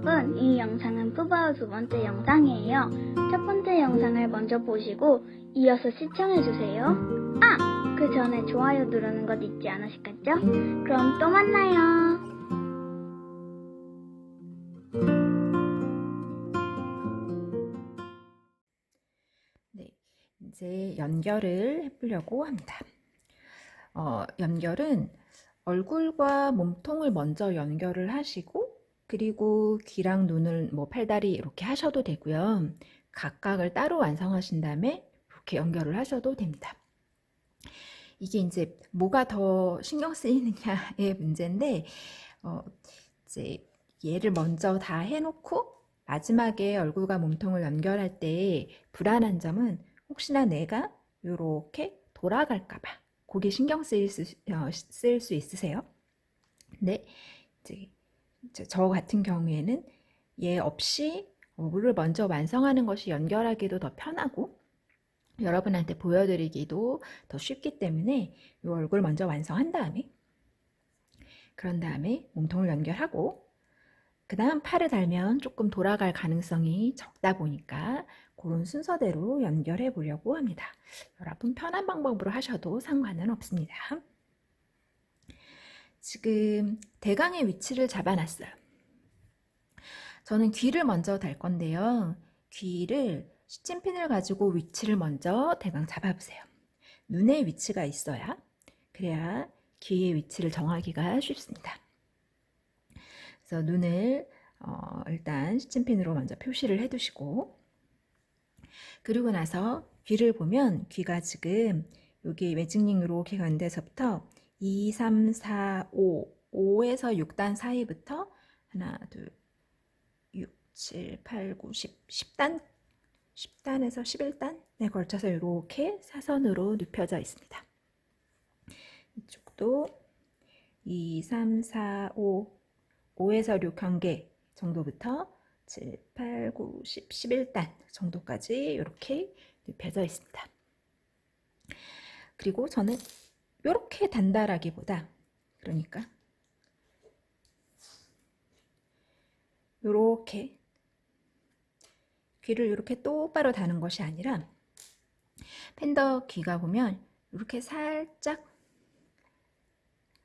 여러분, 이 영상은 푸바오 두 번째 영상이에요. 첫 번째 영상을 먼저 보시고 이어서 시청해주세요. 아! 그 전에 좋아요 누르는 것 잊지 않으셨겠죠? 그럼 또 만나요. 네, 이제 연결을 해보려고 합니다. 연결은 얼굴과 몸통을 먼저 연결을 하시고, 그리고 귀랑 눈을 팔다리 이렇게 하셔도 되고요. 각각을 따로 완성하신 다음에 이렇게 연결을 하셔도 됩니다. 이게 이제 뭐가 더 신경 쓰이느냐의 문제인데, 이제 얘를 먼저 다 해놓고 마지막에 얼굴과 몸통을 연결할 때 불안한 점은 혹시나 내가 이렇게 돌아갈까봐 그게 신경 쓰일 수 있으세요. 근데 이제 저 같은 경우에는 얘 없이 얼굴을 먼저 완성하는 것이 연결하기도 더 편하고 여러분한테 보여드리기도 더 쉽기 때문에 이 얼굴 먼저 완성한 다음에 그런 다음에 몸통을 연결하고 그 다음 팔을 달면 조금 돌아갈 가능성이 적다 보니까 그런 순서대로 연결해 보려고 합니다. 여러분 편한 방법으로 하셔도 상관은 없습니다. 지금 대강의 위치를 잡아놨어요. 저는 귀를 먼저 달 건데요. 귀를 시침핀을 가지고 위치를 먼저 대강 잡아보세요. 눈의 위치가 있어야 그래야 귀의 위치를 정하기가 쉽습니다. 그래서 눈을 일단 시침핀으로 먼저 표시를 해두시고 그리고 나서 귀를 보면 귀가 지금 여기 매직링 이렇게 간 데서부터 2, 3, 4, 5, 5에서 6단 사이부터 하나, 둘, 6, 7, 8, 9, 10, 10단 10단에서 11단에 걸쳐서 이렇게 사선으로 눕혀져 있습니다. 이쪽도 2, 3, 4, 5, 5에서 6 경계 정도부터 7, 8, 9, 10, 11단 정도까지 이렇게 눕혀져 있습니다. 그리고 저는 이렇게 단다라기보다 그러니까 이렇게 귀를 이렇게 똑바로 다는 것이 아니라 팬더 귀가 보면 이렇게 살짝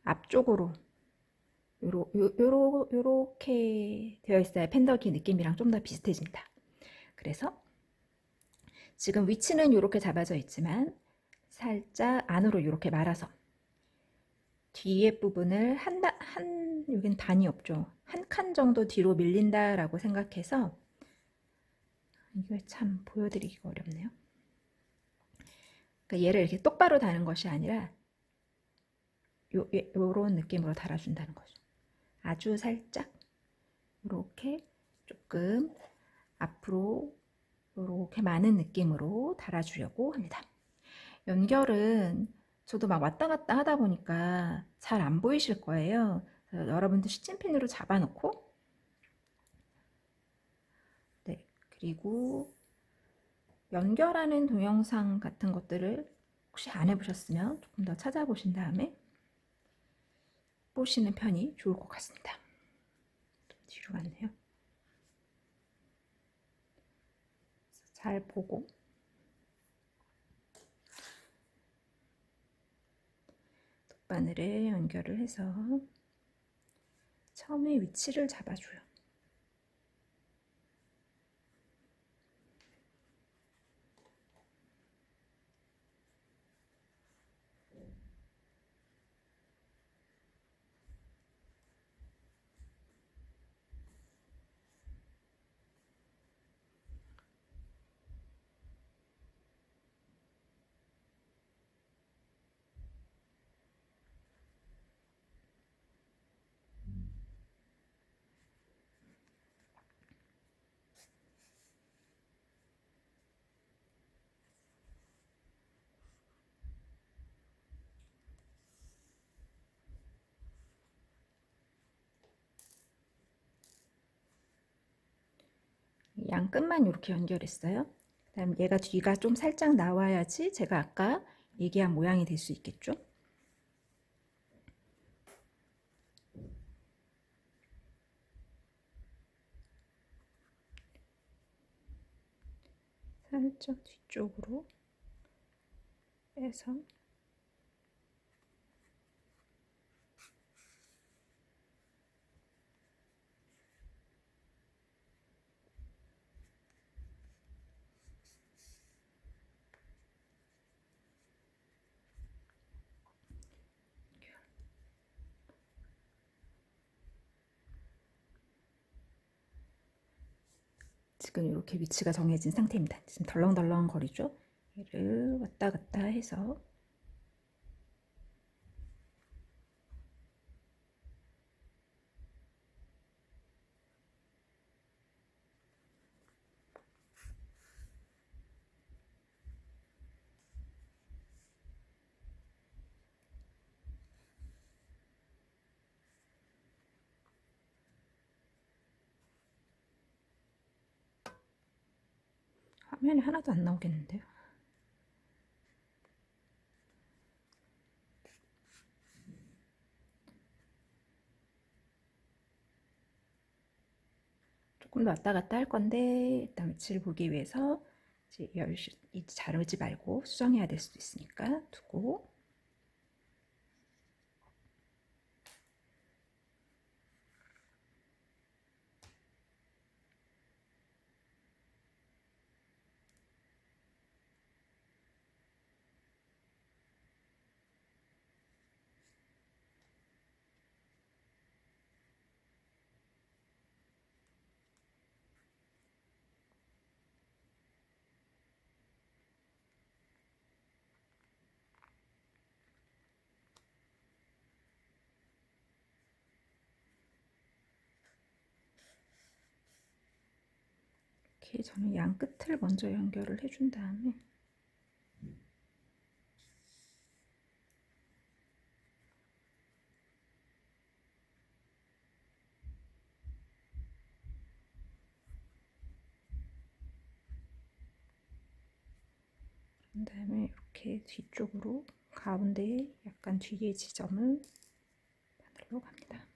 앞쪽으로 요렇게 되어 있어야 팬더 귀 느낌이랑 좀 더 비슷해집니다. 그래서 지금 위치는 이렇게 잡아져 있지만 살짝 안으로 이렇게 말아서 뒤에 부분을 여긴 단이 없죠. 한 칸 정도 뒤로 밀린다라고 생각해서 이걸 참 보여드리기가 어렵네요. 그러니까 얘를 이렇게 똑바로 다는 것이 아니라 요런 느낌으로 달아준다는 거죠. 아주 살짝 이렇게 조금 앞으로 이렇게 많은 느낌으로 달아주려고 합니다. 연결은 저도 막 왔다 갔다 하다 보니까 잘 안 보이실 거예요. 여러분도 시침핀으로 잡아놓고 네, 그리고 연결하는 동영상 같은 것들을 혹시 안 해보셨으면 조금 더 찾아보신 다음에 보시는 편이 좋을 것 같습니다. 좀 뒤로 갔네요. 잘 보고 돗바늘에 연결을 해서 처음에 위치를 잡아줘요. 양 끝만 이렇게 연결했어요. 그다음 얘가 뒤가 좀 살짝 나와야지 제가 아까 얘기한 모양이 될 수 있겠죠. 살짝 뒤쪽으로 빼서 지금 이렇게 위치가 정해진 상태입니다. 지금 덜렁덜렁 거리죠? 얘를 왔다 갔다 해서 화면이 하나도 안 나오겠는데요? 조금 더 왔다 갔다 할 건데 일단 위치를 보기 위해서 이제 자르지 말고 수정해야 될 수도 있으니까 두고 이렇게 저는 양 끝을 먼저 연결을 해준 다음에 그다음에 이렇게 뒤쪽으로 가운데에 약간 뒤에 지점을 바늘로 갑니다.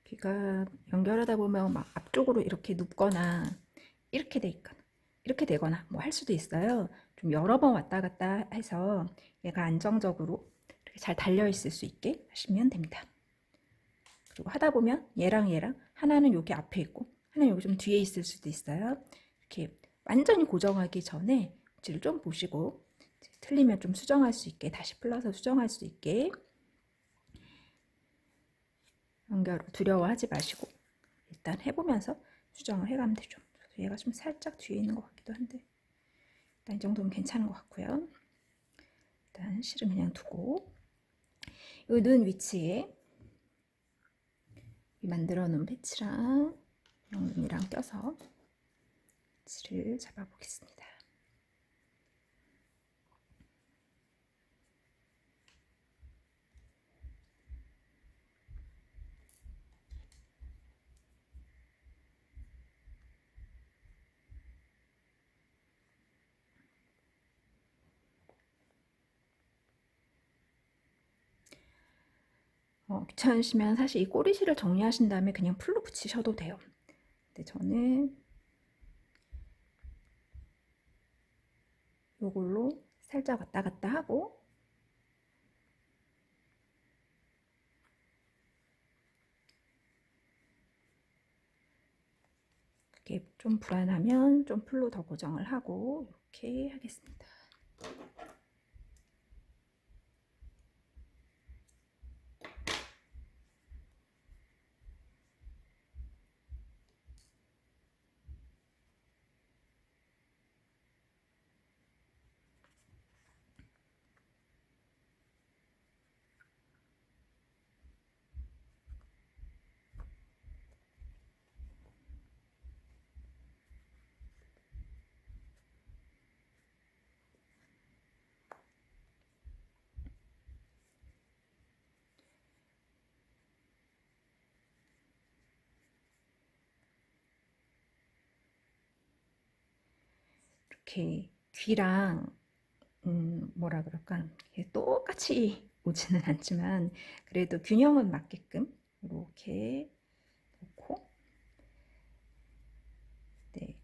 귀가 연결하다 보면 막 앞쪽으로 이렇게 눕거나 이렇게 돼 있거나 이렇게 되거나 뭐 할 수도 있어요. 좀 여러 번 왔다 갔다 해서 얘가 안정적으로 이렇게 잘 달려 있을 수 있게 하시면 됩니다. 그리고 하다 보면 얘랑 하나는 여기 앞에 있고 하나는 여기 좀 뒤에 있을 수도 있어요. 이렇게 완전히 고정하기 전에 위치를 좀 보시고 틀리면 좀 수정할 수 있게 다시 풀러서 수정할 수 있게 연결을 두려워하지 마시고 일단 해보면서 수정을 해가면 되죠. 얘가 좀 살짝 뒤에 있는 것 같기도 한데 일단 이 정도면 괜찮은 것 같고요. 일단 실은 그냥 두고 이 눈 위치에 만들어 놓은 패치랑 영눈이랑 껴서 위치를 잡아 보겠습니다. 귀찮으시면 사실 이 꼬리실을 정리하신 다음에 그냥 풀로 붙이셔도 돼요. 근데 저는 이걸로 살짝 왔다 갔다 하고 그게 좀 불안하면 좀 풀로 더 고정을 하고 이렇게 하겠습니다. 이렇게 귀랑 뭐라 그럴까, 이게 똑같이 오지는 않지만 그래도 균형은 맞게끔 이렇게 놓고, 네,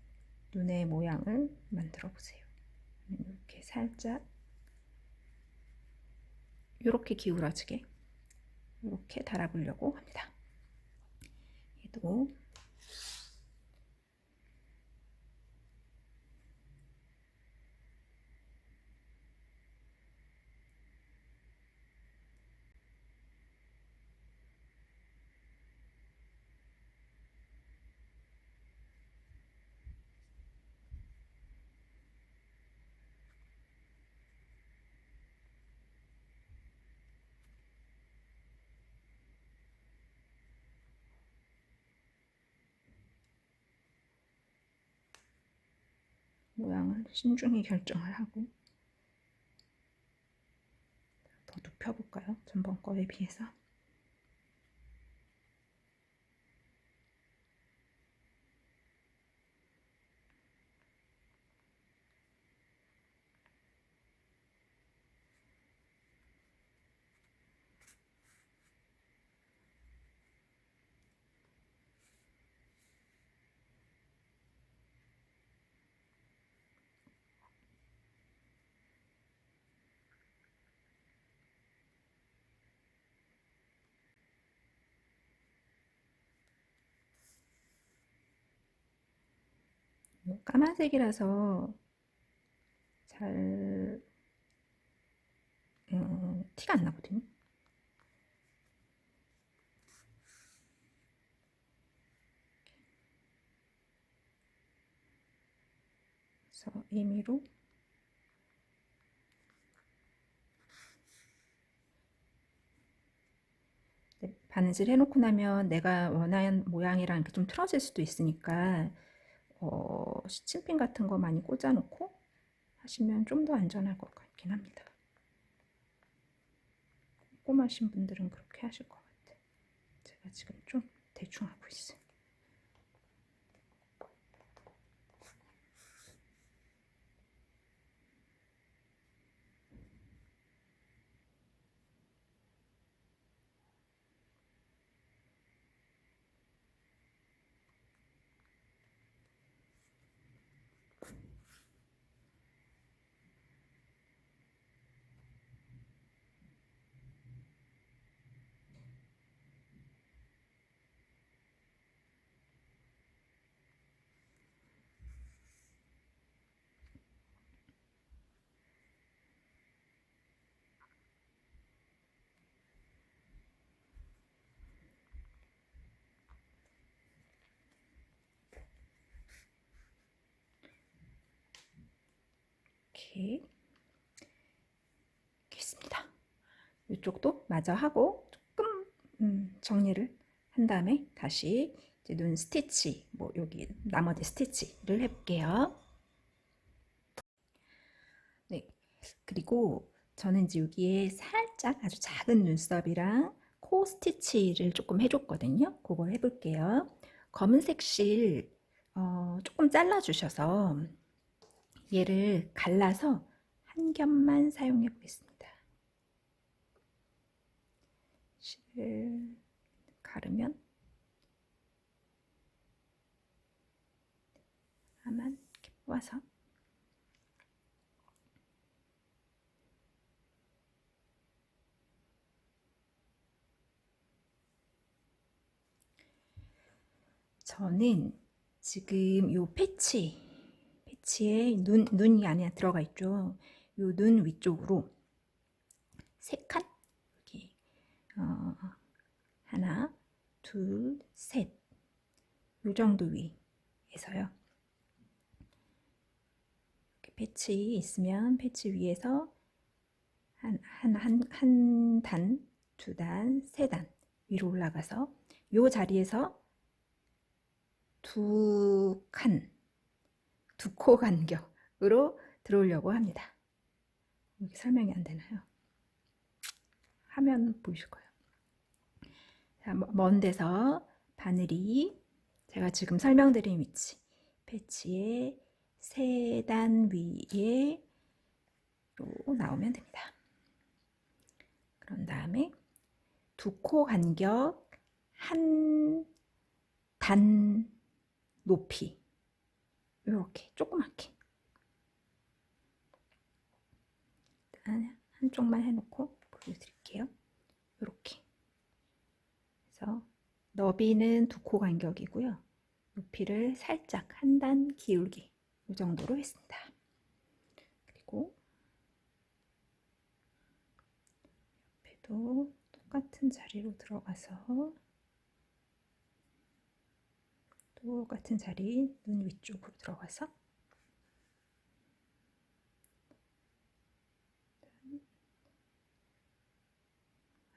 눈의 모양을 만들어 보세요. 이렇게 살짝 이렇게 기울어지게 이렇게 달아보려고 합니다. 얘도 모양을 신중히 결정을 하고 더 눕혀볼까요? 전번 거에 비해서. 까만색이라서 잘 티가 안 나거든요. 그래서 임의로 바느질 해놓고 나면 내가 원하는 모양이랑 이렇게 좀 틀어질 수도 있으니까 시침핀 같은 거 많이 꽂아놓고 하시면 좀 더 안전할 것 같긴 합니다. 꼼꼼하신 분들은 그렇게 하실 것 같아요. 제가 지금 좀 대충 하고 있어요. 이렇게 있습니다. 이쪽도 마저 하고 조금 정리를 한 다음에 다시 이제 눈 스티치, 뭐 여기 나머지 스티치를 해볼게요. 네, 그리고 저는 이제 여기에 살짝 아주 작은 눈썹이랑 코 스티치를 조금 해줬거든요. 그걸 해볼게요. 검은색 실 조금 잘라주셔서 얘를 갈라서 한 겹만 사용해 보겠습니다. 실을 가르면 하나만 이렇게 뽑아서 저는 지금 요 패치에 눈이 안에 들어가 있죠. 요 눈 위쪽으로 3칸 여기 하나, 둘, 셋, 요 정도 위에서요. 이렇게 패치 있으면 패치 위에서 한 단, 2단, 3단 위로 올라가서 요 자리에서 2코 간격으로 들어오려고 합니다. 이렇게 설명이 안 되나요? 화면 보이실 거예요. 자, 먼 데서 바늘이 제가 지금 설명드린 위치 패치에 세 단 위에 나오면 됩니다. 그런 다음에 두 코 간격 한 단 높이 이렇게 조그맣게 일단 한쪽만 해놓고 보여드릴게요. 이렇게 그래서 너비는 두 코 간격이고요. 높이를 살짝 한 단 기울기 이 정도로 했습니다. 그리고 옆에도 똑같은 자리로 들어가서 똑같은 자리 눈 위쪽으로 들어가서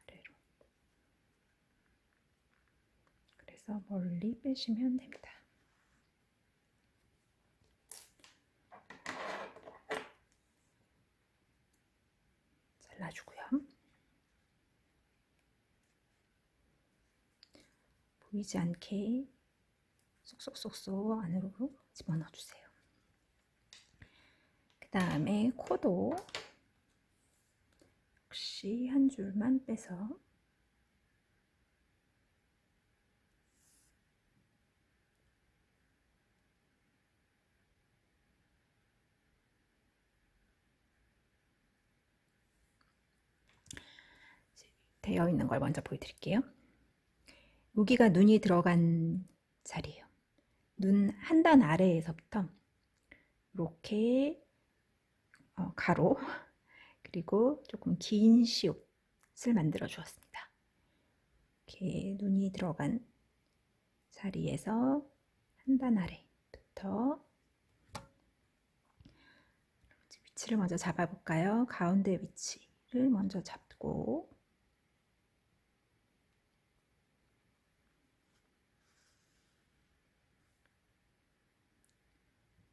아래로 그래서 멀리 빼시면 됩니다. 잘라주고요. 보이지 않게 쏙쏙쏙쏙 안으로 집어넣어 주세요. 그 다음에 코도 역시 한 줄만 빼서 되어 있는 걸 먼저 보여드릴게요. 여기가 눈이 들어간 자리예요. 눈 한 단 아래에서부터 이렇게 가로 그리고 조금 긴 시옷을 만들어 주었습니다. 이렇게 눈이 들어간 자리에서 한 단 아래부터 위치를 먼저 잡아볼까요? 가운데 위치를 먼저 잡고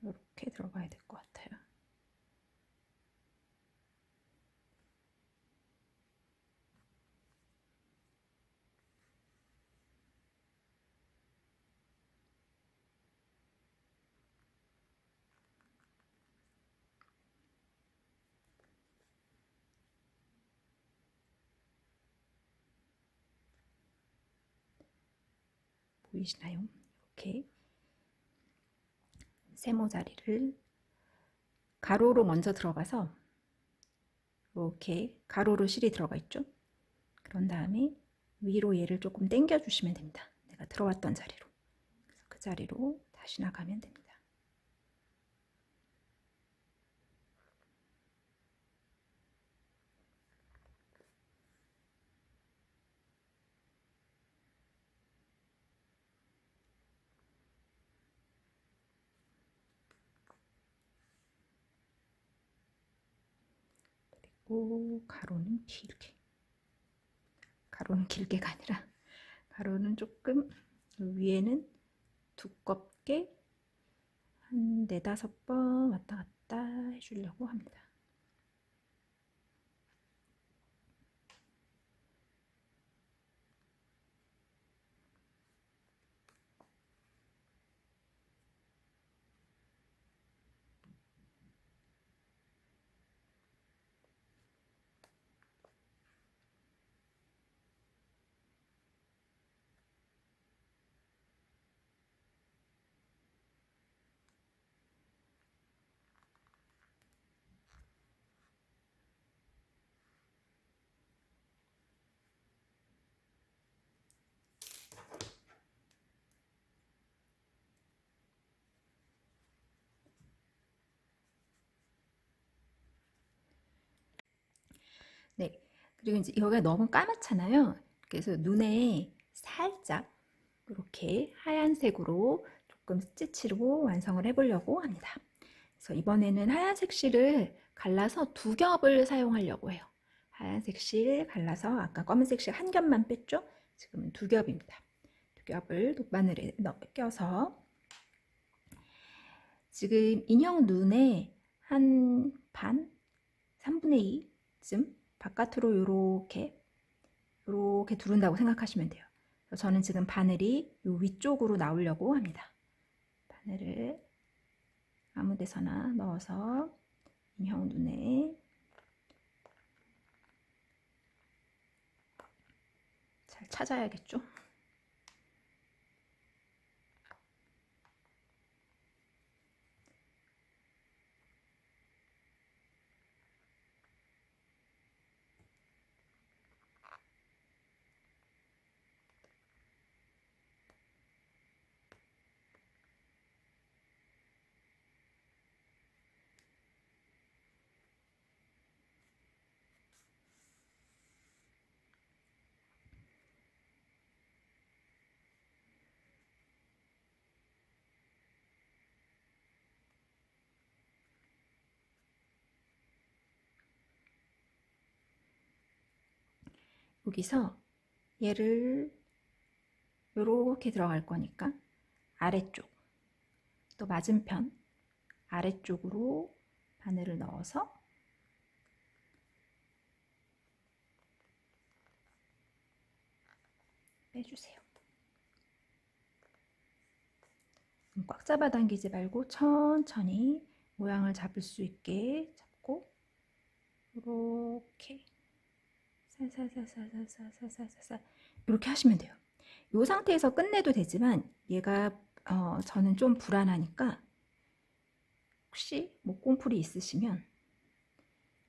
이렇게 들어가야 될 것 같아요. 보이시나요? 이렇게 세모자리를 가로로 먼저 들어가서 이렇게 가로로 실이 들어가 있죠? 그런 다음에 위로 얘를 조금 당겨 주시면 됩니다. 내가 들어왔던 자리로. 그래서 그 자리로 다시 나가면 됩니다. 그리고 가로는 길게. 가로는 길게가 아니라 가로는 조금 위에는 두껍게 한 4~5번 왔다 갔다 해주려고 합니다. 네, 그리고 이제 여기가 너무 까맣잖아요. 그래서 눈에 살짝 이렇게 하얀색으로 조금 스티치로 완성을 해보려고 합니다. 그래서 이번에는 하얀색 실을 갈라서 두 겹을 사용하려고 해요. 하얀색 실 갈라서 아까 검은색 실 한 겹만 뺐죠? 지금은 두 겹입니다. 두 겹을 돗바늘에 껴서 지금 인형 눈에 한 반, 3분의 2쯤 바깥으로 이렇게 두른다고 생각하시면 돼요. 저는 지금 바늘이 요 위쪽으로 나오려고 합니다. 바늘을 아무 데서나 넣어서 인형 눈에 잘 찾아야겠죠? 여기서 얘를 요렇게 들어갈 거니까 아래쪽 또 맞은편 아래쪽으로 바늘을 넣어서 빼주세요. 꽉 잡아당기지 말고 천천히 모양을 잡을 수 있게 잡고 이렇게 살살살살살살살살살 이렇게 하시면 돼요. 이 상태에서 끝내도 되지만 얘가 저는 좀 불안하니까 혹시 목공풀이 있으시면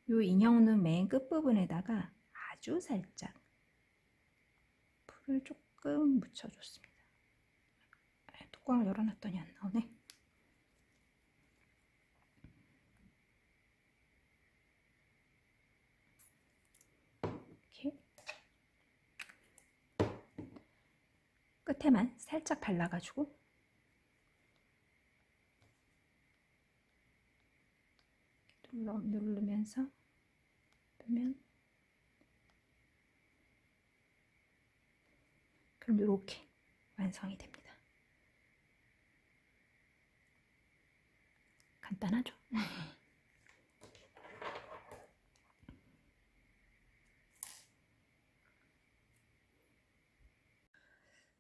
이 인형눈 맨 끝부분에다가 아주 살짝 풀을 조금 묻혀줬습니다. 뚜껑을 열어놨더니 안 나오네. 이렇게 끝에만 살짝 발라가지고 누르면서 보면 그럼 이렇게 완성이 됩니다. 간단하죠?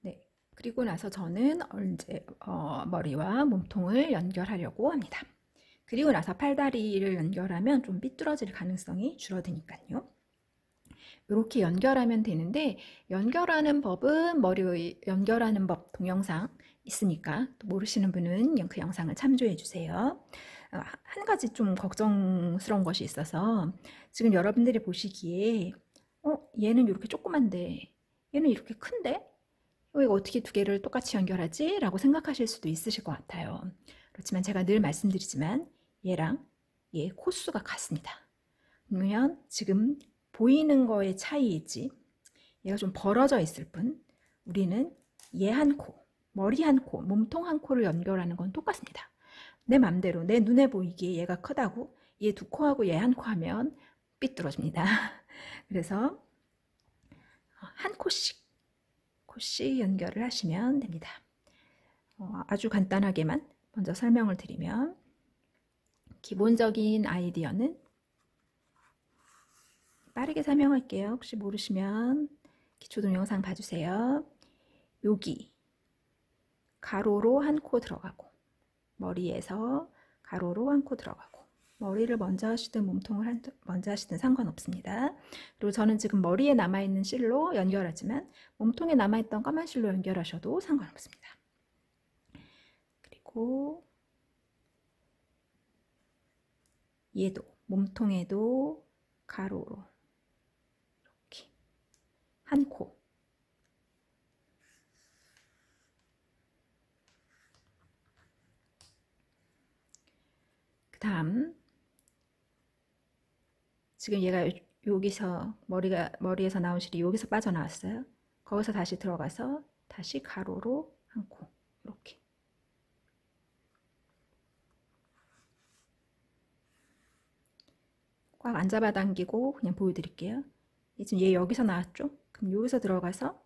네, 그리고 나서 저는 이제 머리와 몸통을 연결하려고 합니다. 그리고 나서 팔다리를 연결하면 좀 삐뚤어질 가능성이 줄어드니까요. 이렇게 연결하면 되는데 연결하는 법은 머리 연결하는 법 동영상 있으니까 또 모르시는 분은 그 영상을 참조해 주세요. 한 가지 좀 걱정스러운 것이 있어서 지금 여러분들이 보시기에 얘는 이렇게 조그만데 얘는 이렇게 큰데 이거 어떻게 두 개를 똑같이 연결하지? 라고 생각하실 수도 있으실 것 같아요. 그렇지만 제가 늘 말씀드리지만 얘랑 얘 코수가 같습니다. 그러면 지금 보이는 거의 차이이지 얘가 좀 벌어져 있을 뿐 우리는 얘 한 코, 머리 한 코, 몸통 한 코를 연결하는 건 똑같습니다. 내 맘대로 내 눈에 보이기에 얘가 크다고 얘 두 코하고 얘 한 코 하면 삐뚤어집니다. 그래서 한 코씩 연결을 하시면 됩니다. 아주 간단하게만 먼저 설명을 드리면 기본적인 아이디어는 빠르게 설명할게요. 혹시 모르시면 기초 동영상 봐주세요. 여기 가로로 한 코 들어가고 머리에서 가로로 한 코 들어가고 머리를 먼저 하시든 몸통을 먼저 하시든 상관없습니다. 그리고 저는 지금 머리에 남아있는 실로 연결하지만 몸통에 남아있던 까만 실로 연결하셔도 상관없습니다. 그리고 얘도 몸통에도 가로로 이렇게 한 코 그 다음 지금 얘가 여기서 머리에서 나온 실이 여기서 빠져나왔어요. 거기서 다시 들어가서 다시 가로로 한 코 이렇게 꽉 안 잡아당기고 그냥 보여드릴게요. 지금 얘 여기서 나왔죠? 그럼 여기서 들어가서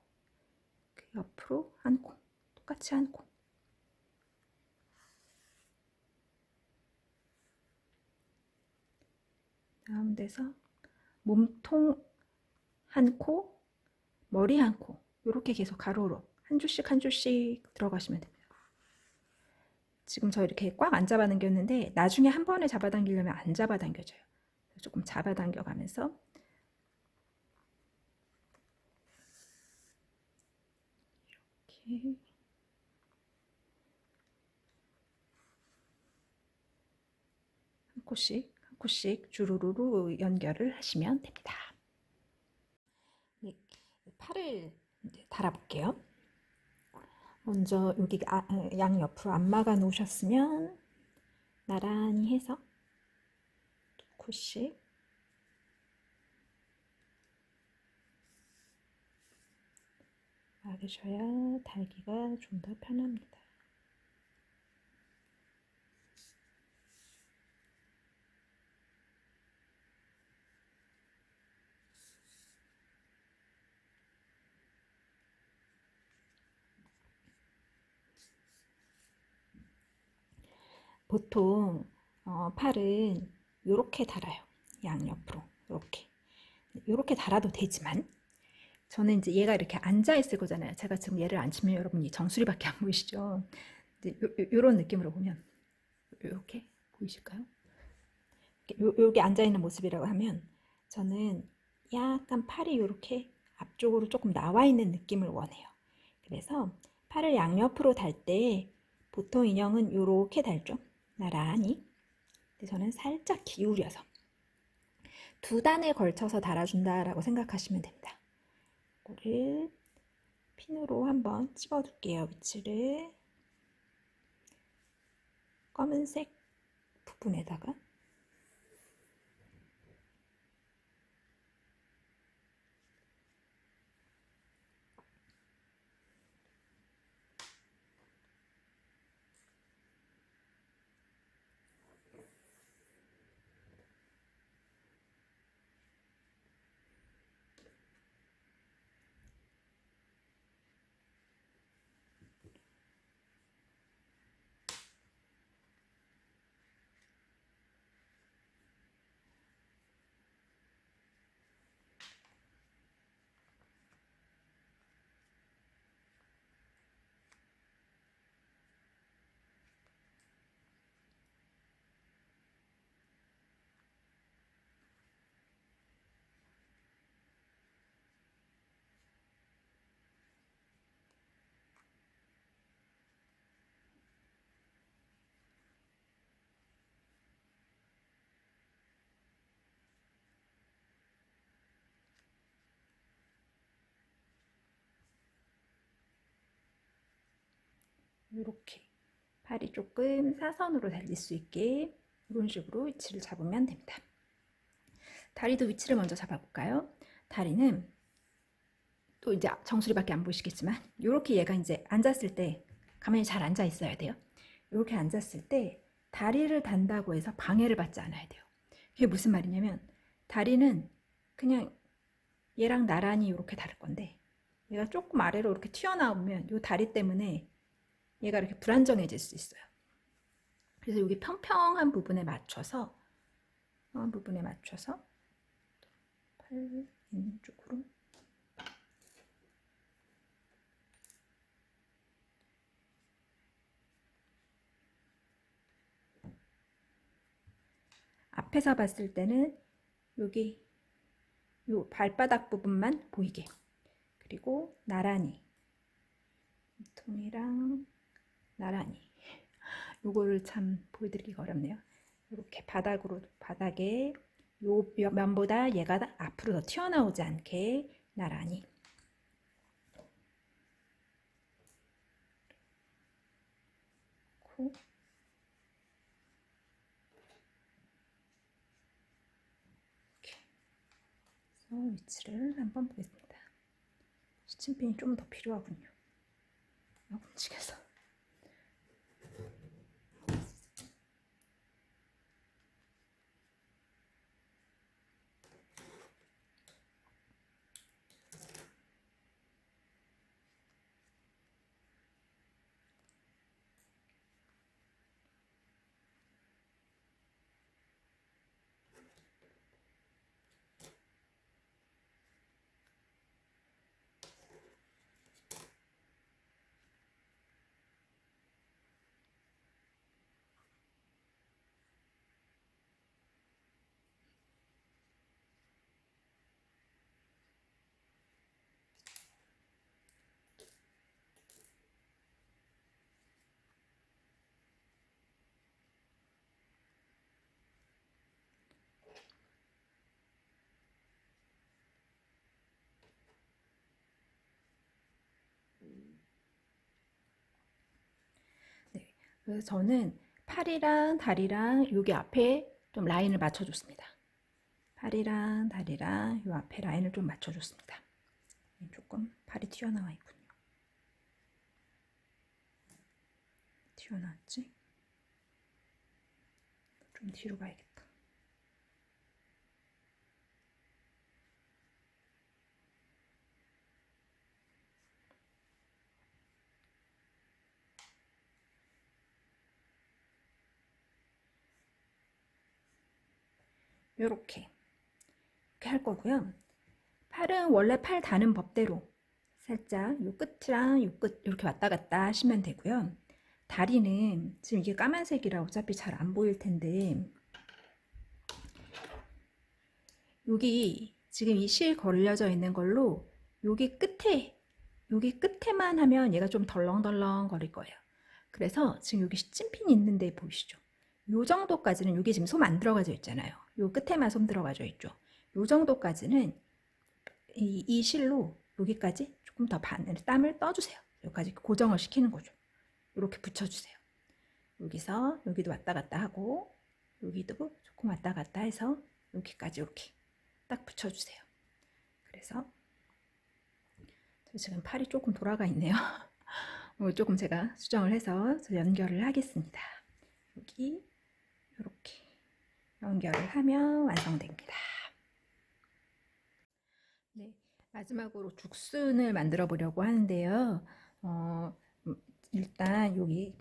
그 옆으로 한 코 똑같이 한 코 다음 데서 몸통 한 코, 머리 한 코 이렇게 계속 가로로 한 줄씩 한 줄씩 들어가시면 됩니다. 지금 저 이렇게 꽉 안 잡아당겼는데 나중에 한 번에 잡아당기려면 안 잡아당겨져요. 조금 잡아당겨 가면서 이렇게 한 코씩 주르르르 연결을 하시면 됩니다. 네, 팔을 이제 달아볼게요. 먼저 여기 양 옆으로 안 막아 놓으셨으면 나란히 해서 두 코씩 막으셔야 달기가 좀 더 편합니다. 보통 팔은 이렇게 달아요. 양옆으로 이렇게 달아도 되지만 저는 이제 얘가 이렇게 앉아 있을 거잖아요. 제가 지금 얘를 안 치면 여러분이 정수리밖에 안 보이시죠? 이제 요런 느낌으로 보면 이렇게 보이실까요? 여기 앉아 있는 모습이라고 하면 저는 약간 팔이 이렇게 앞쪽으로 조금 나와 있는 느낌을 원해요. 그래서 팔을 양옆으로 달 때 보통 인형은 이렇게 달죠. 나란히. 근데 저는 살짝 기울여서 두 단에 걸쳐서 달아준다라고 생각하시면 됩니다. 이거를 핀으로 한번 찝어둘게요. 위치를 검은색 부분에다가 이렇게 팔이 조금 사선으로 달릴 수 있게 이런 식으로 위치를 잡으면 됩니다. 다리도 위치를 먼저 잡아볼까요? 다리는 또 이제 정수리밖에 안 보이시겠지만 이렇게 얘가 이제 앉았을 때 가만히 잘 앉아 있어야 돼요. 이렇게 앉았을 때 다리를 단다고 해서 방해를 받지 않아야 돼요. 이게 무슨 말이냐면 다리는 그냥 얘랑 나란히 이렇게 다를 건데 얘가 조금 아래로 이렇게 튀어나오면 이 다리 때문에 얘가 이렇게 불안정해질 수 있어요. 그래서 여기 평평한 부분에 맞춰서 팔 있는 쪽으로 앞에서 봤을 때는 여기 요 발바닥 부분만 보이게, 그리고 나란히 통이랑 나란히, 요거를 참 보여드리기가 어렵네요. 이렇게 바닥에 요 면보다 얘가 앞으로 더 튀어나오지 않게 나란히. 이렇게 해서 위치를 한번 보겠습니다. 시침핀이 좀 더 필요하군요. 움직여서. 그래서 저는 팔이랑 다리랑 여기 앞에 좀 라인을 맞춰줬습니다. 팔이랑 다리랑 요 앞에 라인을 좀 맞춰줬습니다. 조금 팔이 튀어나와 있군요. 튀어나왔지? 좀 뒤로 가야겠다. 요렇게 할 거고요. 팔은 원래 팔 다는 법대로 살짝 요 끝이랑 요 끝 이렇게 왔다 갔다 하시면 되고요. 다리는 지금 이게 까만색이라 어차피 잘 안 보일 텐데 여기 지금 이 실 걸려져 있는 걸로 여기 끝에만 하면 얘가 좀 덜렁덜렁 거릴 거예요. 그래서 지금 여기 찐핀이 있는데 보이시죠? 요 정도까지는 여기 지금 솜 안 들어가져 있잖아요. 요 끝에만 솜 들어가져 있죠. 요 정도까지는 이 실로 여기까지 조금 더 땀을 떠주세요. 여기까지 고정을 시키는 거죠. 이렇게 붙여주세요. 여기서 여기도 왔다 갔다 하고 여기도 조금 왔다 갔다 해서 여기까지 이렇게 딱 붙여주세요. 그래서 저 지금 팔이 조금 돌아가 있네요. 조금 제가 수정을 해서 연결을 하겠습니다. 여기 이렇게 연결을 하면 완성됩니다. 네, 마지막으로 죽순을 만들어 보려고 하는데요. 일단 여기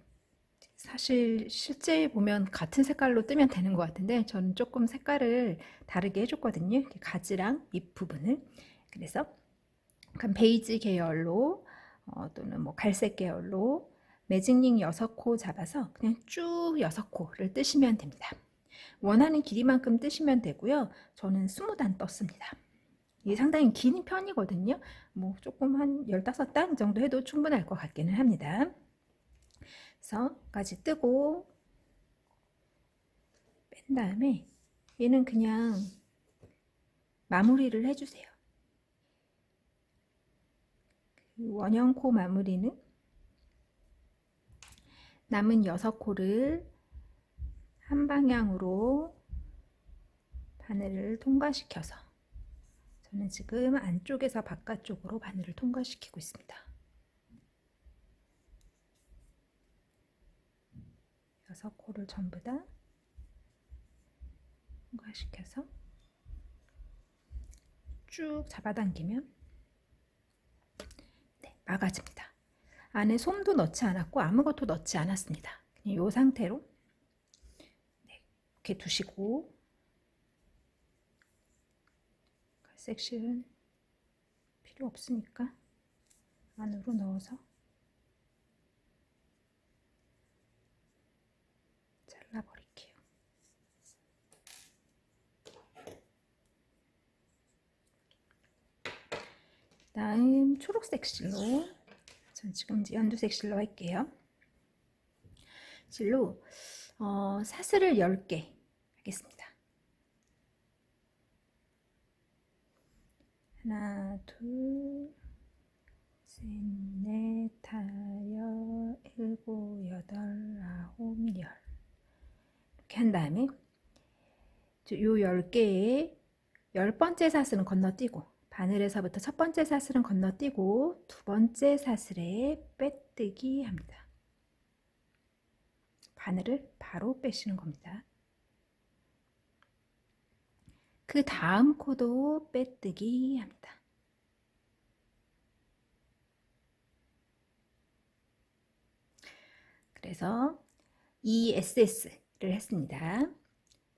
사실 실제 보면 같은 색깔로 뜨면 되는 것 같은데 저는 조금 색깔을 다르게 해줬거든요. 이렇게 가지랑 밑 부분을. 그래서 약간 베이지 계열로 또는 뭐 갈색 계열로 매직링 6코 잡아서 그냥 쭉 6코를 뜨시면 됩니다. 원하는 길이만큼 뜨시면 되고요. 저는 20단 떴습니다. 이게 상당히 긴 편이거든요. 뭐 조금 한 15단 정도 해도 충분할 것 같기는 합니다. 그래서까지 뜨고 뺀 다음에 얘는 그냥 마무리를 해주세요. 원형코 마무리는 남은 6코를 한 방향으로 바늘을 통과시켜서 저는 지금 안쪽에서 바깥쪽으로 바늘을 통과시키고 있습니다. 6코를 전부 다 통과시켜서 쭉 잡아당기면 네, 막아집니다. 안에 솜도 넣지 않았고 아무것도 넣지 않았습니다. 그냥 이 상태로 네, 이렇게 두시고 갈색 실은 필요 없으니까 안으로 넣어서 잘라버릴게요. 다음 초록색 실로 전 지금 연두색 실로 할게요. 실로 사슬을 10개 하겠습니다. 하나, 둘, 셋, 넷, 다섯, 일곱, 여덟, 아홉, 열 이렇게 한 다음에 요 10개에 10번째 사슬은 건너뛰고 바늘에서부터 첫 번째 사슬은 건너뛰고 두 번째 사슬에 빼뜨기 합니다. 바늘을 바로 빼시는 겁니다. 그 다음 코도 빼뜨기 합니다. 그래서 ESS를 했습니다.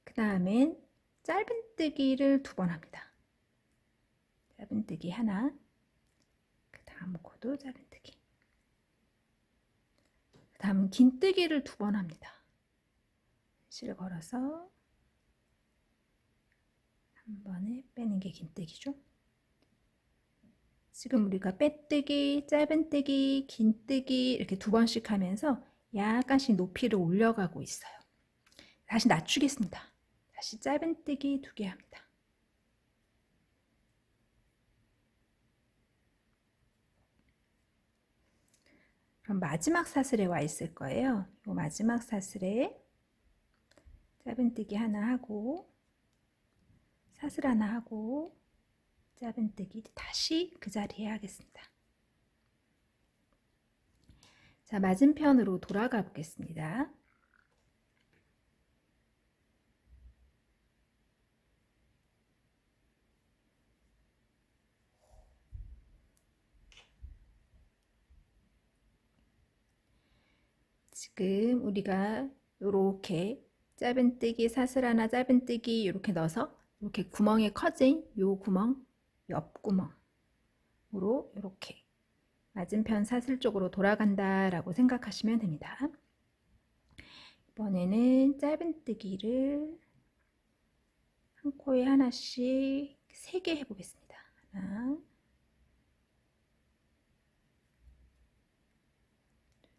그 다음엔 짧은뜨기를 2번 합니다. 짧은뜨기 하나, 그 다음 코도 짧은뜨기, 그 다음 긴뜨기를 2번 합니다. 실 걸어서 한 번에 빼는 게 긴뜨기죠. 지금 우리가 빼뜨기, 짧은뜨기, 긴뜨기 이렇게 2번씩 하면서 약간씩 높이를 올려가고 있어요. 다시 낮추겠습니다. 다시 짧은뜨기 2개 합니다. 그럼 마지막 사슬에 와 있을 거예요. 이 마지막 사슬에 짧은뜨기 하나 하고 사슬 하나 하고 짧은뜨기 다시 그 자리에 하겠습니다. 자, 맞은편으로 돌아가 보겠습니다. 지금 우리가 이렇게 짧은뜨기, 사슬 하나, 짧은뜨기 이렇게 넣어서 이렇게 구멍이 커진 요 구멍, 옆 구멍으로 이렇게 맞은편 사슬 쪽으로 돌아간다 라고 생각하시면 됩니다. 이번에는 짧은뜨기를 한 코에 하나씩 3개 해보겠습니다. 하나,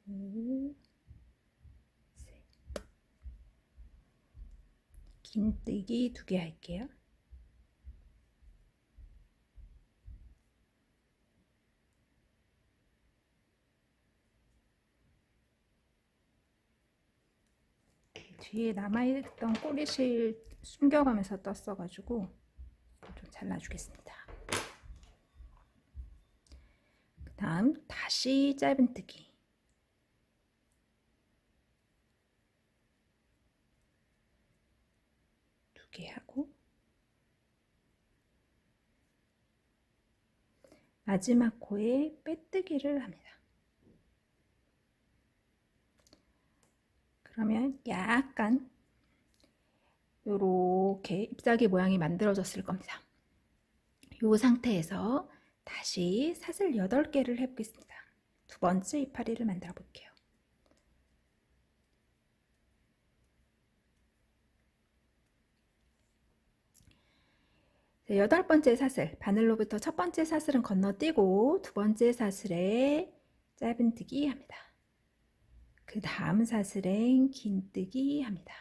둘, 셋. 긴뜨기 2개 할게요. 뒤에 남아있던 꼬리실 숨겨가면서 떴어가지고 좀 잘라주겠습니다. 그 다음 다시 짧은뜨기 2개 하고 마지막 코에 빼뜨기를 합니다. 그러면 약간 이렇게 잎사귀 모양이 만들어졌을 겁니다. 이 상태에서 다시 사슬 8개를 해보겠습니다. 두 번째 이파리를 만들어 볼게요. 네, 8번째 사슬, 바늘로부터 첫 번째 사슬은 건너뛰고 두 번째 사슬에 짧은뜨기 합니다. 그 다음 사슬엔 긴뜨기 합니다.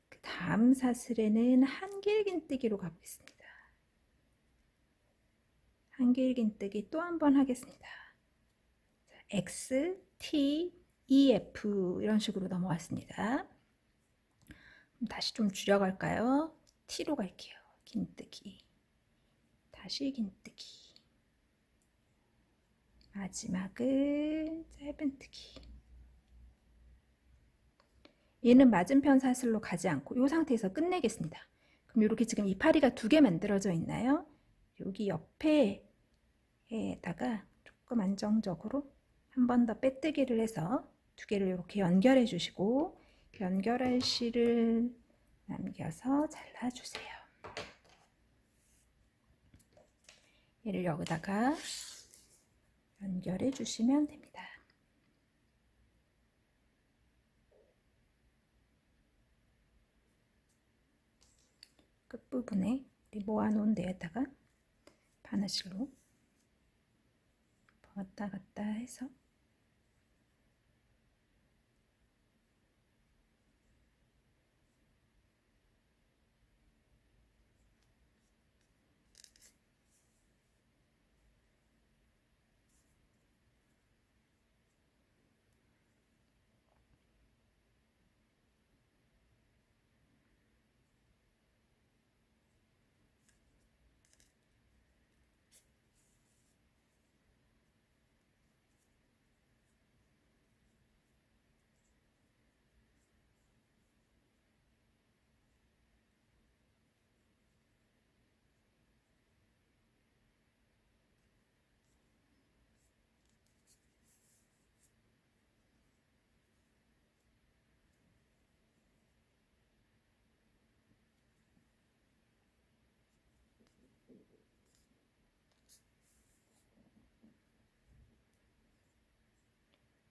그 다음 사슬에는 한길긴뜨기로 가보겠습니다. 한길긴뜨기 또 한 번 하겠습니다. X, T, E, F 이런 식으로 넘어왔습니다. 다시 좀 줄여갈까요? T로 갈게요. 긴뜨기, 다시 긴뜨기, 마지막은 짧은뜨기. 얘는 맞은편 사슬로 가지 않고 이 상태에서 끝내겠습니다. 그럼 이렇게 지금 이파리가 2개 만들어져 있나요? 여기 옆에다가 조금 안정적으로 한 번 더 빼뜨기를 해서 2개를 이렇게 연결해 주시고 연결할 실을 남겨서 잘라주세요. 얘를 여기다가 연결해 주시면 됩니다. 끝부분에 모아놓은 데에다가 바느질로 왔다 갔다 해서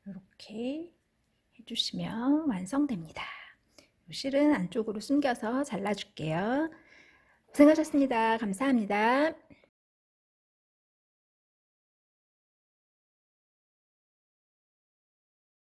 이렇게 해주시면 완성됩니다. 실은 안쪽으로 숨겨서 잘라줄게요. 고생하셨습니다. 감사합니다.